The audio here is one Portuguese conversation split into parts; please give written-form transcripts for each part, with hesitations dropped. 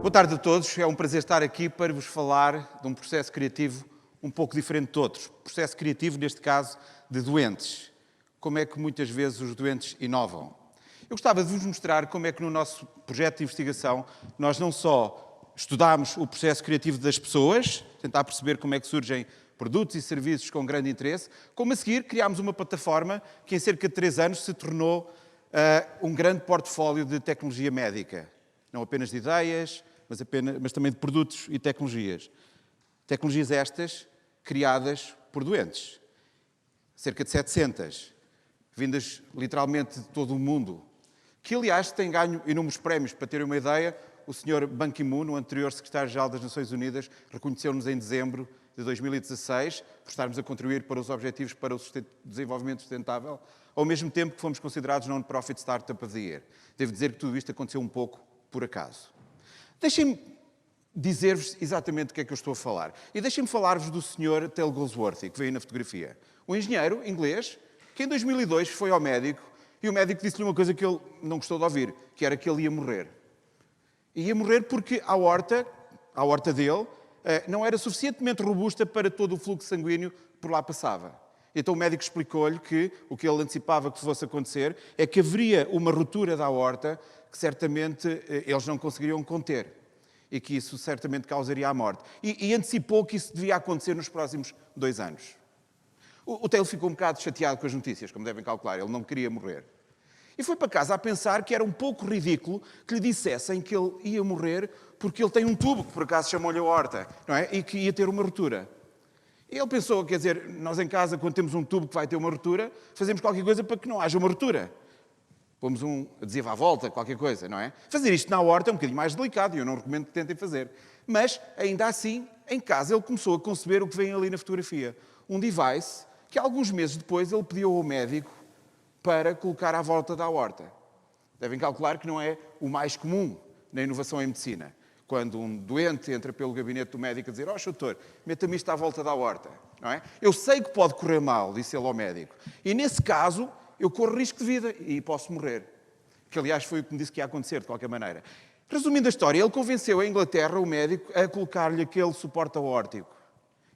Boa tarde a todos. É um prazer estar aqui para vos falar de um processo criativo um pouco diferente de outros. Processo criativo, neste caso, de doentes. Como é que muitas vezes os doentes inovam? Eu gostava de vos mostrar como é que no nosso projeto de investigação nós não só estudámos o processo criativo das pessoas, tentar perceber como é que surgem produtos e serviços com grande interesse, como a seguir criámos uma plataforma que em cerca de 3 anos se tornou um grande portfólio de tecnologia médica. Não apenas de ideias, mas também de produtos e tecnologias. Tecnologias estas criadas por doentes. Cerca de 700, vindas literalmente de todo o mundo, que aliás têm ganho inúmeros prémios. Para terem uma ideia, o Sr. Ban Ki-moon, o anterior secretário-geral das Nações Unidas, reconheceu-nos em dezembro de 2016 por estarmos a contribuir para os Objetivos para o Desenvolvimento Sustentável, ao mesmo tempo que fomos considerados Non-Profit Startup of the Year. Devo dizer que tudo isto aconteceu um pouco por acaso. Deixem-me dizer-vos exatamente o que é que eu estou a falar. E deixem-me falar-vos do Sr. Taylor Goldsworthy, que veio aí na fotografia. Um engenheiro inglês que em 2002 foi ao médico e o médico disse-lhe uma coisa que ele não gostou de ouvir, que era que ele ia morrer. E ia morrer porque a aorta dele não era suficientemente robusta para todo o fluxo sanguíneo que por lá passava. Então o médico explicou-lhe que o que ele antecipava que fosse acontecer é que haveria uma ruptura da aorta que certamente eles não conseguiriam conter e que isso certamente causaria a morte. E antecipou que isso devia acontecer nos próximos 2 anos. O Taylor ficou um bocado chateado com as notícias, como devem calcular, ele não queria morrer. E foi para casa a pensar que era um pouco ridículo que lhe dissessem que ele ia morrer porque ele tem um tubo, que por acaso chamou-lhe a aorta, não é? E que ia ter uma ruptura. E ele pensou, quer dizer, nós em casa, quando temos um tubo que vai ter uma ruptura, fazemos qualquer coisa para que não haja uma ruptura. Pomos um adesivo à volta, qualquer coisa, não é? Fazer isto na aorta é um bocadinho mais delicado e eu não recomendo que tentem fazer. Mas, ainda assim, em casa ele começou a conceber o que vem ali na fotografia. Um device que, alguns meses depois, ele pediu ao médico para colocar à volta da aorta. Devem calcular que não é o mais comum na inovação em medicina. Quando um doente entra pelo gabinete do médico a dizer doutor, meta-me isto à volta da aorta. Não é? Eu sei que pode correr mal, disse ele ao médico. E, nesse caso, eu corro risco de vida e posso morrer. Que, aliás, foi o que me disse que ia acontecer, de qualquer maneira. Resumindo a história, ele convenceu a Inglaterra, o médico, a colocar-lhe aquele suporte aórtico.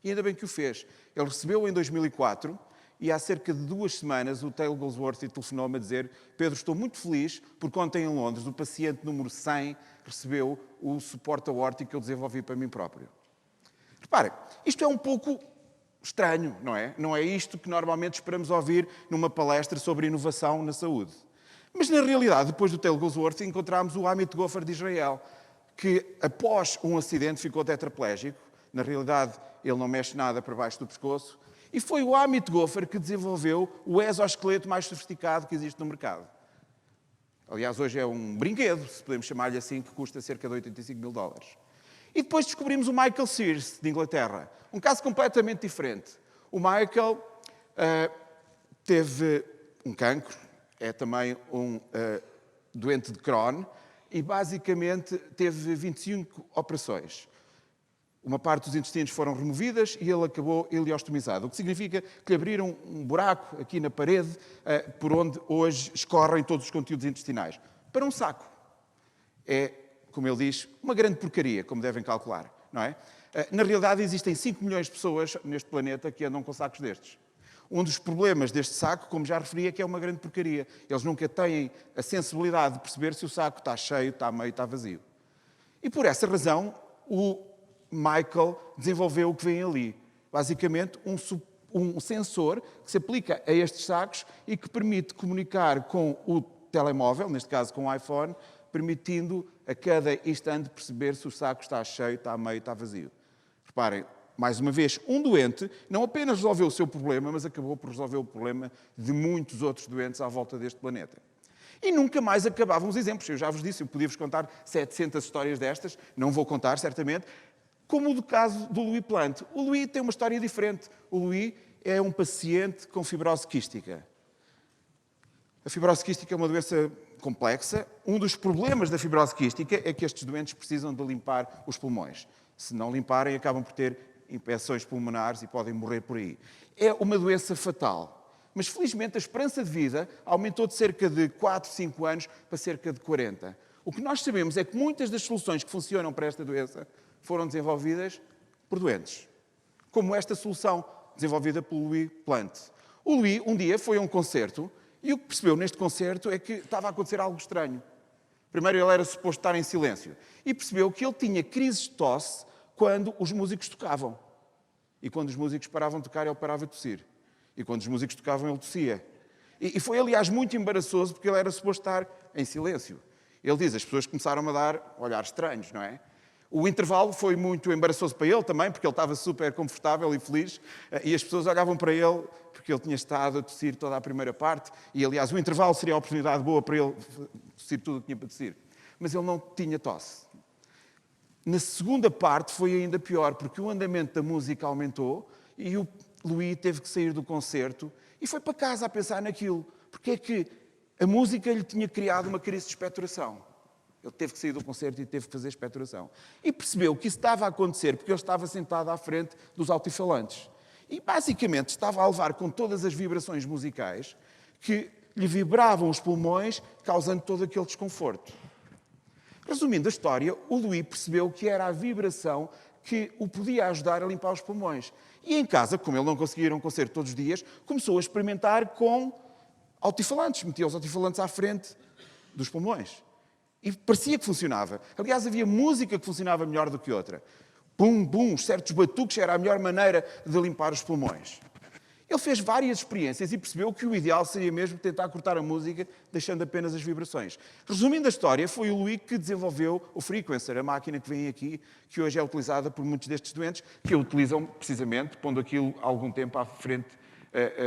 E ainda bem que o fez. Ele recebeu em 2004 e há cerca de 2 semanas o Taylor Goldsworthy telefonou-me a dizer Pedro, estou muito feliz porque ontem em Londres o paciente número 100 recebeu o suporte aórtico que eu desenvolvi para mim próprio. Reparem, isto é um pouco estranho, não é? Não é isto que normalmente esperamos ouvir numa palestra sobre inovação na saúde. Mas, na realidade, depois do Taylor Goldsworthy, encontramos o Amit Goffer de Israel, que, após um acidente, ficou tetraplégico. Na realidade, ele não mexe nada para baixo do pescoço. E foi o Amit Goffer que desenvolveu o exoesqueleto mais sofisticado que existe no mercado. Aliás, hoje é um brinquedo, se podemos chamar-lhe assim, que custa cerca de $85 mil. E depois descobrimos o Michael Sears, de Inglaterra. Um caso completamente diferente. O Michael teve um cancro, é também um doente de Crohn, e basicamente teve 25 operações. Uma parte dos intestinos foram removidas e ele acabou ileostomizado, o que significa que lhe abriram um buraco aqui na parede por onde hoje escorrem todos os conteúdos intestinais. Para um saco. É, como ele diz, uma grande porcaria, como devem calcular, não é? Na realidade, existem 5 milhões de pessoas neste planeta que andam com sacos destes. Um dos problemas deste saco, como já referi, é que é uma grande porcaria. Eles nunca têm a sensibilidade de perceber se o saco está cheio, está meio, está vazio. E por essa razão, o Michael desenvolveu o que vem ali. Basicamente, um sensor que se aplica a estes sacos e que permite comunicar com o telemóvel, neste caso com o iPhone, permitindo a cada instante perceber se o saco está cheio, está meio, está vazio. Reparem, mais uma vez, um doente não apenas resolveu o seu problema, mas acabou por resolver o problema de muitos outros doentes à volta deste planeta. E nunca mais acabavam os exemplos. Eu já vos disse, eu podia-vos contar 700 histórias destas, não vou contar, certamente, como o do caso do Louis Plante. O Louis tem uma história diferente. O Louis é um paciente com fibrose quística. A fibrose quística é uma doença complexa. Um dos problemas da fibrose quística é que estes doentes precisam de limpar os pulmões. Se não limparem, acabam por ter infecções pulmonares e podem morrer por aí. É uma doença fatal. Mas, felizmente, a esperança de vida aumentou de cerca de 4, 5 anos para cerca de 40. O que nós sabemos é que muitas das soluções que funcionam para esta doença foram desenvolvidas por doentes, como esta solução desenvolvida pelo Louis Plante. O Louis, um dia, foi a um concerto e o que percebeu neste concerto é que estava a acontecer algo estranho. Primeiro, ele era suposto estar em silêncio e percebeu que ele tinha crises de tosse quando os músicos tocavam. E quando os músicos paravam de tocar, ele parava de tossir. E quando os músicos tocavam, ele tossia. E foi, aliás, muito embaraçoso porque ele era suposto estar em silêncio. Ele diz, as pessoas começaram a dar olhares estranhos, não é? O intervalo foi muito embaraçoso para ele também, porque ele estava super confortável e feliz, e as pessoas olhavam para ele porque ele tinha estado a tossir toda a primeira parte, e aliás o intervalo seria a oportunidade boa para ele tossir tudo o que tinha para tossir. Mas ele não tinha tosse. Na segunda parte foi ainda pior, porque o andamento da música aumentou e o Louis teve que sair do concerto e foi para casa a pensar naquilo, porque é que a música lhe tinha criado uma crise de expectoração. Ele teve que sair do concerto e teve que fazer expectoração. E percebeu que isso estava a acontecer porque ele estava sentado à frente dos altifalantes. E, basicamente, estava a levar com todas as vibrações musicais que lhe vibravam os pulmões, causando todo aquele desconforto. Resumindo a história, o Louis percebeu que era a vibração que o podia ajudar a limpar os pulmões. E em casa, como ele não conseguia ir a um concerto todos os dias, começou a experimentar com altifalantes. Metia os altifalantes à frente dos pulmões. E parecia que funcionava. Aliás, havia música que funcionava melhor do que outra. Bum, bum, certos batuques era a melhor maneira de limpar os pulmões. Ele fez várias experiências e percebeu que o ideal seria mesmo tentar cortar a música, deixando apenas as vibrações. Resumindo a história, foi o Louis que desenvolveu o Frequencer, a máquina que vem aqui, que hoje é utilizada por muitos destes doentes, que a utilizam precisamente pondo aquilo algum tempo à frente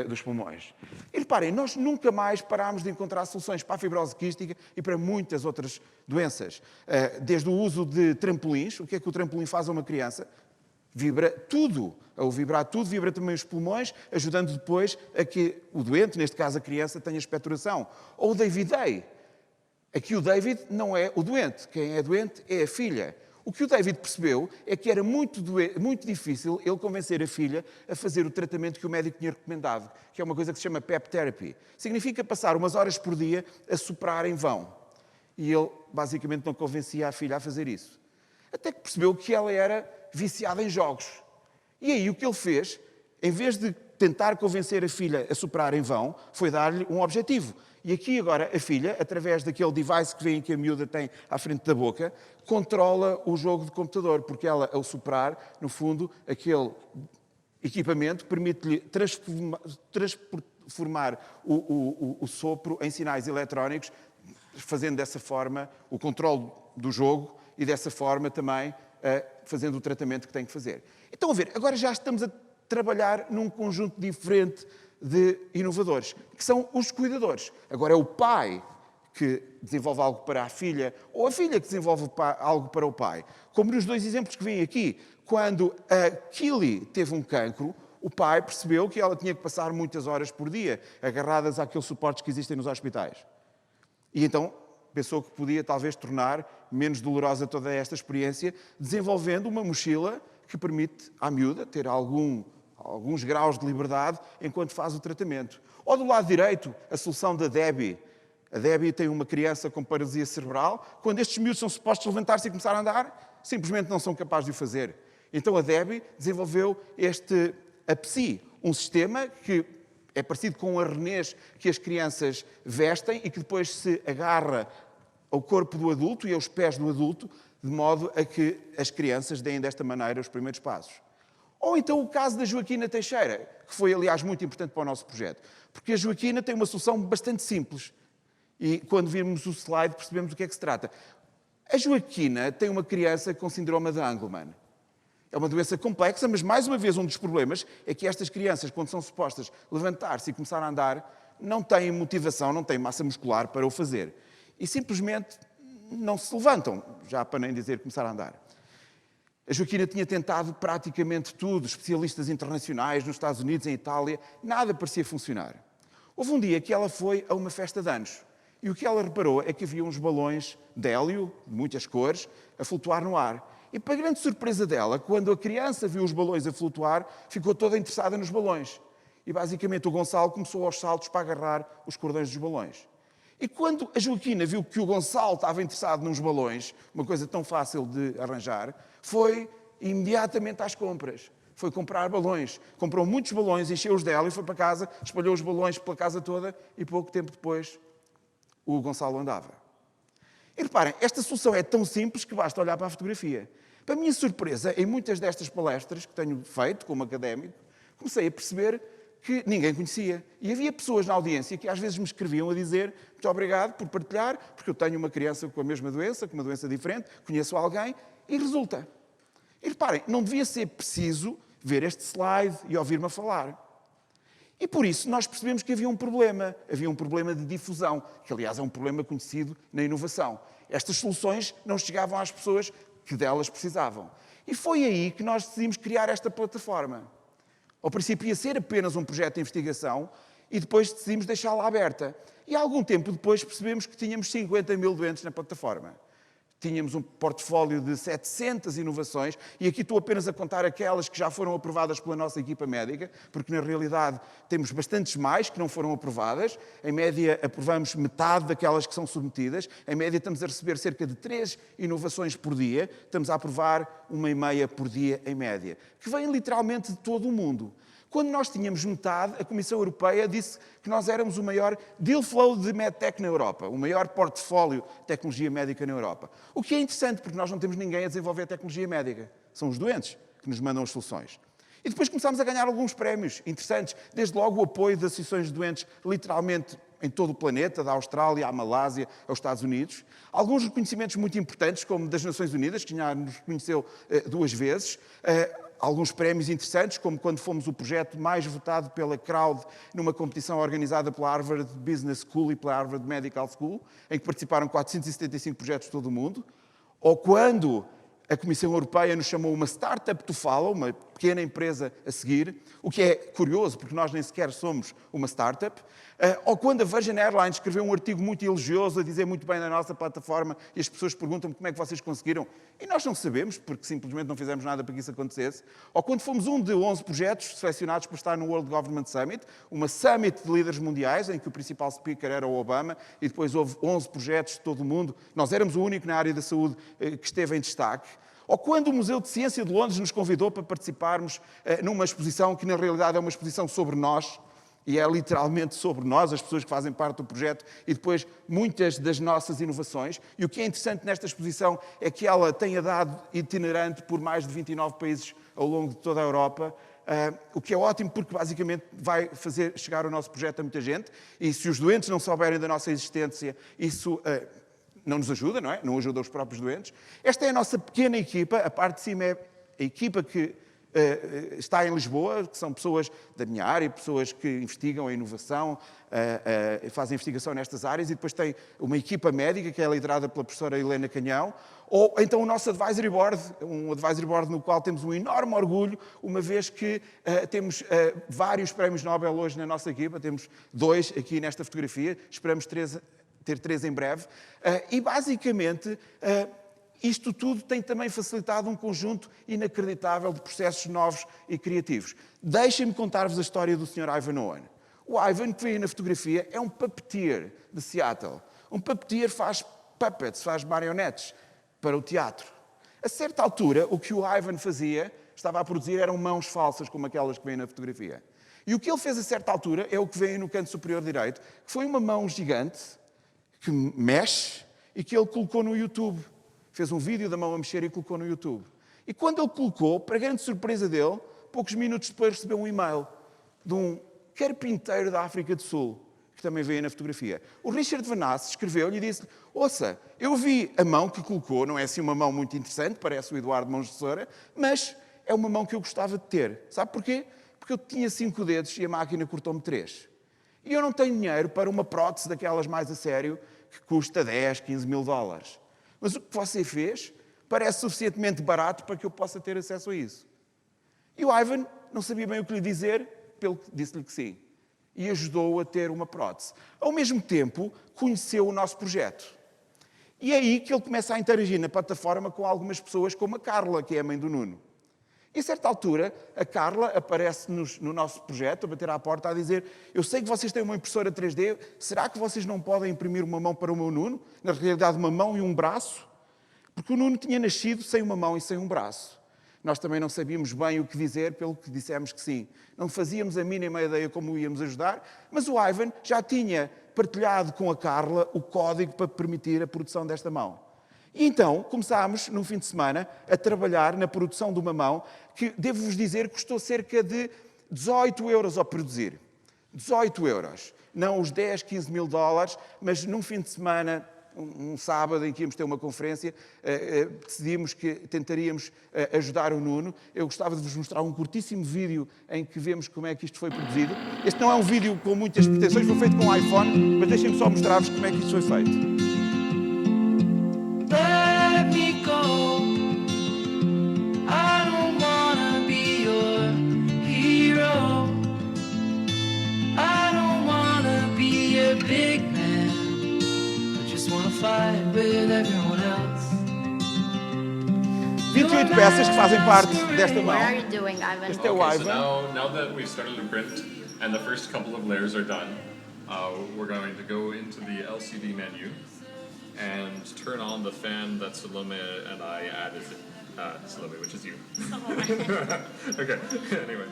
dos pulmões. E reparem, nós nunca mais parámos de encontrar soluções para a fibrose quística e para muitas outras doenças. Desde o uso de trampolins, o que é que o trampolim faz a uma criança? Vibra tudo. Ao vibrar tudo, vibra também os pulmões, ajudando depois a que o doente, neste caso a criança, tenha expectoração. Ou o David Day. Aqui o David não é o doente. Quem é doente é a filha. O que o David percebeu é que era muito difícil ele convencer a filha a fazer o tratamento que o médico tinha recomendado, que é uma coisa que se chama PEP Therapy. Significa passar umas horas por dia a soprar em vão. E ele, basicamente, não convencia a filha a fazer isso. Até que percebeu que ela era viciada em jogos. E aí o que ele fez, em vez de tentar convencer a filha a soprar em vão, foi dar-lhe um objetivo. E aqui agora a filha, através daquele device que vem que a miúda tem à frente da boca, controla o jogo de computador, porque ela, ao soprar, no fundo, aquele equipamento permite-lhe transformar o sopro em sinais eletrónicos, fazendo dessa forma o controle do jogo e dessa forma também fazendo o tratamento que tem que fazer. Então, a ver, agora já estamos a trabalhar num conjunto diferente de inovadores, que são os cuidadores. Agora é o pai que desenvolve algo para a filha, ou a filha que desenvolve algo para o pai. Como nos dois exemplos que vêm aqui, quando a Killy teve um cancro, o pai percebeu que ela tinha que passar muitas horas por dia agarradas àqueles suportes que existem nos hospitais. E então pensou que podia talvez tornar menos dolorosa toda esta experiência, desenvolvendo uma mochila que permite à miúda ter alguns graus de liberdade enquanto faz o tratamento. Ou do lado direito, a solução da Debbie. A Debbie tem uma criança com paralisia cerebral. Quando estes miúdos são supostos levantar-se e começar a andar, simplesmente não são capazes de o fazer. Então a Debbie desenvolveu a PSI, um sistema que é parecido com o arnês que as crianças vestem e que depois se agarra ao corpo do adulto e aos pés do adulto, de modo a que as crianças deem desta maneira os primeiros passos. Ou então o caso da Joaquina Teixeira, que foi, aliás, muito importante para o nosso projeto. Porque a Joaquina tem uma solução bastante simples. E quando virmos o slide percebemos do que é que se trata. A Joaquina tem uma criança com síndrome de Angelman. É uma doença complexa, mas mais uma vez um dos problemas é que estas crianças, quando são supostas levantar-se e começar a andar, não têm motivação, não têm massa muscular para o fazer. E simplesmente não se levantam, já para nem dizer começar a andar. A Joaquina tinha tentado praticamente tudo, especialistas internacionais nos Estados Unidos, em Itália, nada parecia funcionar. Houve um dia que ela foi a uma festa de anos e o que ela reparou é que havia uns balões de hélio, de muitas cores, a flutuar no ar. E para grande surpresa dela, quando a criança viu os balões a flutuar, ficou toda interessada nos balões. E basicamente o Gonçalo começou aos saltos para agarrar os cordões dos balões. E quando a Joaquina viu que o Gonçalo estava interessado nos balões, uma coisa tão fácil de arranjar, foi imediatamente às compras. Foi comprar balões. Comprou muitos balões, encheu-os dela e foi para casa, espalhou os balões pela casa toda e pouco tempo depois o Gonçalo andava. E reparem, esta solução é tão simples que basta olhar para a fotografia. Para a minha surpresa, em muitas destas palestras que tenho feito como académico, comecei a perceber que ninguém conhecia. E havia pessoas na audiência que às vezes me escreviam a dizer muito obrigado por partilhar, porque eu tenho uma criança com a mesma doença, com uma doença diferente, conheço alguém, e resulta. E reparem, não devia ser preciso ver este slide e ouvir-me a falar. E por isso nós percebemos que havia um problema de difusão, que aliás é um problema conhecido na inovação. Estas soluções não chegavam às pessoas que delas precisavam. E foi aí que nós decidimos criar esta plataforma. Ao princípio ia ser apenas um projeto de investigação e depois decidimos deixá-la aberta. E algum tempo depois percebemos que tínhamos 50 mil doentes na plataforma. Tínhamos um portfólio de 700 inovações, e aqui estou apenas a contar aquelas que já foram aprovadas pela nossa equipa médica, porque na realidade temos bastantes mais que não foram aprovadas. Em média, aprovamos metade daquelas que são submetidas. Em média, estamos a receber cerca de 3 inovações por dia. Estamos a aprovar 1,5 por dia, em média, que vêm literalmente de todo o mundo. Quando nós tínhamos metade, a Comissão Europeia disse que nós éramos o maior deal flow de medtech na Europa, o maior portfólio de tecnologia médica na Europa. O que é interessante, porque nós não temos ninguém a desenvolver tecnologia médica. São os doentes que nos mandam as soluções. E depois começámos a ganhar alguns prémios interessantes, desde logo o apoio de associações de doentes, literalmente em todo o planeta, da Austrália à Malásia, aos Estados Unidos. Alguns reconhecimentos muito importantes, como das Nações Unidas, que já nos reconheceu 2 vezes. Alguns prémios interessantes, como quando fomos o projeto mais votado pela Crowd numa competição organizada pela Harvard Business School e pela Harvard Medical School, em que participaram 475 projetos de todo o mundo. Ou quando a Comissão Europeia nos chamou uma startup to follow, uma pequena empresa a seguir, o que é curioso, porque nós nem sequer somos uma startup. Ou quando a Virgin Airlines escreveu um artigo muito elogioso a dizer muito bem da nossa plataforma e as pessoas perguntam-me como é que vocês conseguiram. E nós não sabemos, porque simplesmente não fizemos nada para que isso acontecesse. Ou quando fomos um de 11 projetos selecionados para estar no World Government Summit, uma summit de líderes mundiais, em que o principal speaker era o Obama, e depois houve 11 projetos de todo o mundo. Nós éramos o único na área da saúde que esteve em destaque. Ou quando o Museu de Ciência de Londres nos convidou para participarmos numa exposição que na realidade é uma exposição sobre nós, e é literalmente sobre nós, as pessoas que fazem parte do projeto, e depois muitas das nossas inovações. E o que é interessante nesta exposição é que ela tem a dado itinerante por mais de 29 países ao longo de toda a Europa, o que é ótimo porque basicamente vai fazer chegar o nosso projeto a muita gente, e se os doentes não souberem da nossa existência, isso não nos ajuda, não é? Não ajuda os próprios doentes. Esta é a nossa pequena equipa, a parte de cima é a equipa que está em Lisboa, que são pessoas da minha área, pessoas que investigam em inovação, fazem investigação nestas áreas, e depois tem uma equipa médica que é liderada pela professora Helena Canhão, ou então o nosso advisory board, um advisory board no qual temos um enorme orgulho, uma vez que temos vários prémios Nobel hoje na nossa equipa, temos 2 aqui nesta fotografia, esperamos ter 3 em breve, e basicamente isto tudo tem também facilitado um conjunto inacreditável de processos novos e criativos. Deixem-me contar-vos a história do Sr. Ivan Owen. O Ivan, que veio na fotografia, é um puppeteer de Seattle. Um puppeteer faz puppets, faz marionetes para o teatro. A certa altura, o que o Ivan fazia, estava a produzir, eram mãos falsas, como aquelas que vêm na fotografia. E o que ele fez a certa altura é o que vem no canto superior direito, que foi uma mão gigante, que mexe, e que ele colocou no YouTube. Fez um vídeo da mão a mexer e colocou no YouTube. E quando ele colocou, para grande surpresa dele, poucos minutos depois recebeu um e-mail de um carpinteiro da África do Sul, que também veio na fotografia. O Richard Vanasse escreveu-lhe e disse-lhe: ouça, eu vi a mão que colocou, não é assim uma mão muito interessante, parece o Eduardo Mãos de Tesoura, mas é uma mão que eu gostava de ter. Sabe porquê? Porque eu tinha 5 dedos e a máquina cortou-me 3. E eu não tenho dinheiro para uma prótese daquelas mais a sério, que custa 10, 15 mil dólares. Mas o que você fez parece suficientemente barato para que eu possa ter acesso a isso. E o Ivan não sabia bem o que lhe dizer, pelo que disse-lhe que sim. E ajudou-o a ter uma prótese. Ao mesmo tempo, conheceu o nosso projeto. E é aí que ele começa a interagir na plataforma com algumas pessoas, como a Carla, que é a mãe do Nuno. E a certa altura, a Carla aparece no nosso projeto, a bater à porta, a dizer: eu sei que vocês têm uma impressora 3D, será que vocês não podem imprimir uma mão para o meu Nuno? Na realidade, uma mão e um braço? Porque o Nuno tinha nascido sem uma mão e sem um braço. Nós também não sabíamos bem o que dizer, pelo que dissemos que sim. Não fazíamos a mínima ideia como o íamos ajudar, mas o Ivan já tinha partilhado com a Carla o código para permitir a produção desta mão. E então começámos, num fim de semana, a trabalhar na produção de uma mão que, devo-vos dizer, custou cerca de 18 euros a produzir. 18 euros. Não os 10, 15 mil dólares, mas num fim de semana, um sábado em que íamos ter uma conferência, decidimos que tentaríamos ajudar o Nuno. Eu gostava de vos mostrar um curtíssimo vídeo em que vemos como é que isto foi produzido. Este não é um vídeo com muitas pretensões, foi feito com um iPhone, mas deixem-me só mostrar-vos como é que isto foi feito. Let me go. I don't wanna be your hero. I don't wanna be a big man. I just wanna fight with everyone else. 28 peças que fazem parte desta mão. What are you doing, Ivan? Este é o Okay, Ivan. so now that we've started to print and the first couple of layers are done, we're going to go into the LCD menu and turn on the fan that Salome and I added. Salome, which is you. Okay, anyway,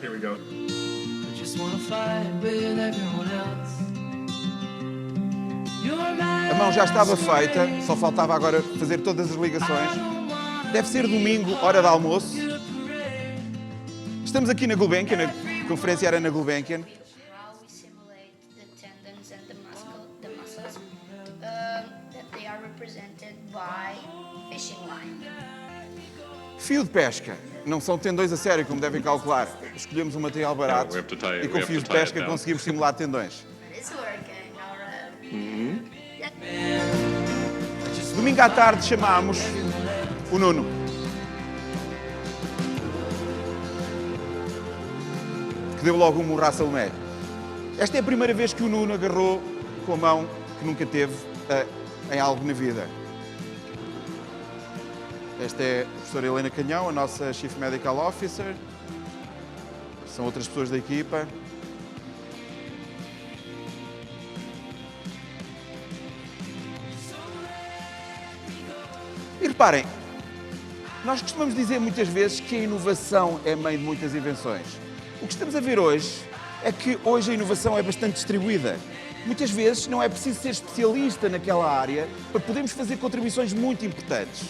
here we go. I just wanna fight with everyone else. A mão já estava feita, só faltava agora fazer todas as ligações. Deve ser domingo, hora de almoço. Estamos aqui na Gulbenkian, a conferência era na Gulbenkian. How we simulate the tendons and the muscles that they are represented by fishing line. Fio de pesca. Não são tendões a sério, como devem calcular. Escolhemos um material barato we have to tie it- e com we have fios to de tie it pesca down. conseguimos simular tendões. But it's working already. Domingo à tarde chamámos o Nuno. Que deu logo um murro à Salomé. Esta é a primeira vez que o Nuno agarrou com a mão que nunca teve em algo na vida. Esta é a professora Helena Canhão, a nossa Chief Medical Officer. São outras pessoas da equipa. E reparem, nós costumamos dizer muitas vezes que a inovação é a mãe de muitas invenções. O que estamos a ver hoje é que hoje a inovação é bastante distribuída. Muitas vezes não é preciso ser especialista naquela área para podermos fazer contribuições muito importantes.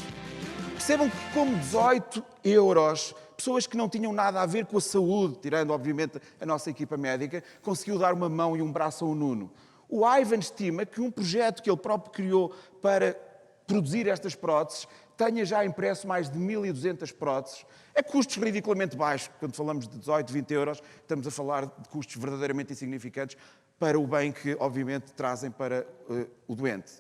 Percebam que com 18 euros, pessoas que não tinham nada a ver com a saúde, tirando obviamente a nossa equipa médica, conseguiu dar uma mão e um braço ao Nuno. O Ivan estima que um projeto que ele próprio criou para produzir estas próteses tenha já impresso mais de 1.200 próteses, a custos ridiculamente baixos. Quando falamos de 18, 20 euros, estamos a falar de custos verdadeiramente insignificantes para o bem que, obviamente, trazem para o doente.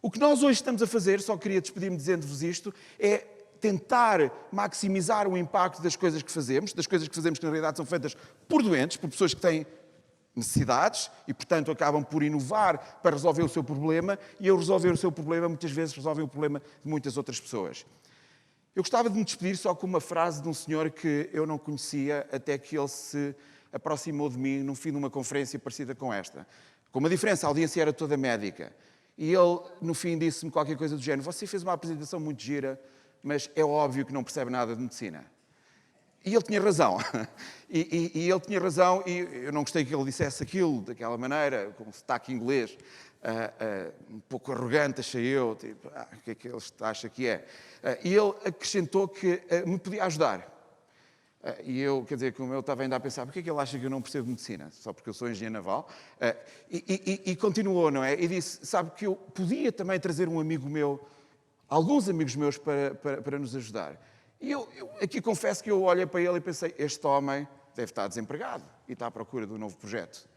O que nós hoje estamos a fazer, só queria despedir-me dizendo-vos isto, é tentar maximizar o impacto das coisas que fazemos que na realidade são feitas por doentes, por pessoas que têm necessidades e, portanto, acabam por inovar para resolver o seu problema e, ao resolver o seu problema, muitas vezes resolvem o problema de muitas outras pessoas. Eu gostava de me despedir só com uma frase de um senhor que eu não conhecia até que ele se aproximou de mim no fim de uma conferência parecida com esta. Com uma diferença, a audiência era toda médica. E ele, no fim, disse-me qualquer coisa do género: você fez uma apresentação muito gira, mas é óbvio que não percebe nada de medicina. E ele tinha razão. E ele tinha razão, e eu não gostei que ele dissesse aquilo daquela maneira, com um sotaque inglês, um pouco arrogante, achei eu, tipo, o que é que ele acha que é? E ele acrescentou que me podia ajudar. E eu, quer dizer, como eu estava ainda a pensar, porque é que ele acha que eu não percebo de medicina? Só porque eu sou engenheiro naval. E continuou, não é? E disse, sabe que eu podia também trazer um amigo meu, alguns amigos meus, para nos ajudar. E eu aqui confesso que eu olhei para ele e pensei, este homem deve estar desempregado e está à procura de um novo projeto.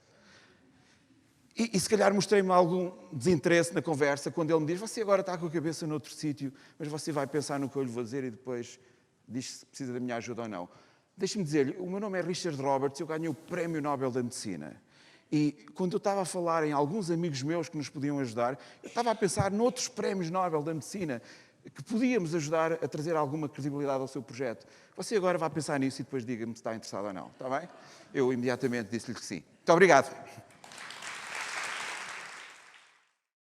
E se calhar mostrei-me algum desinteresse na conversa quando ele me diz, você agora está com a cabeça noutro sítio, mas você vai pensar no que eu lhe vou dizer e depois diz se precisa da minha ajuda ou não. Deixe-me dizer-lhe, o meu nome é Richard Roberts, eu ganhei o Prémio Nobel da Medicina. E quando eu estava a falar em alguns amigos meus que nos podiam ajudar, eu estava a pensar noutros prémios Nobel da Medicina. que podíamos ajudar a trazer alguma credibilidade ao seu projeto. Você agora vai pensar nisso e depois diga-me se está interessado ou não, está bem? Eu imediatamente disse-lhe que sim. Muito obrigado.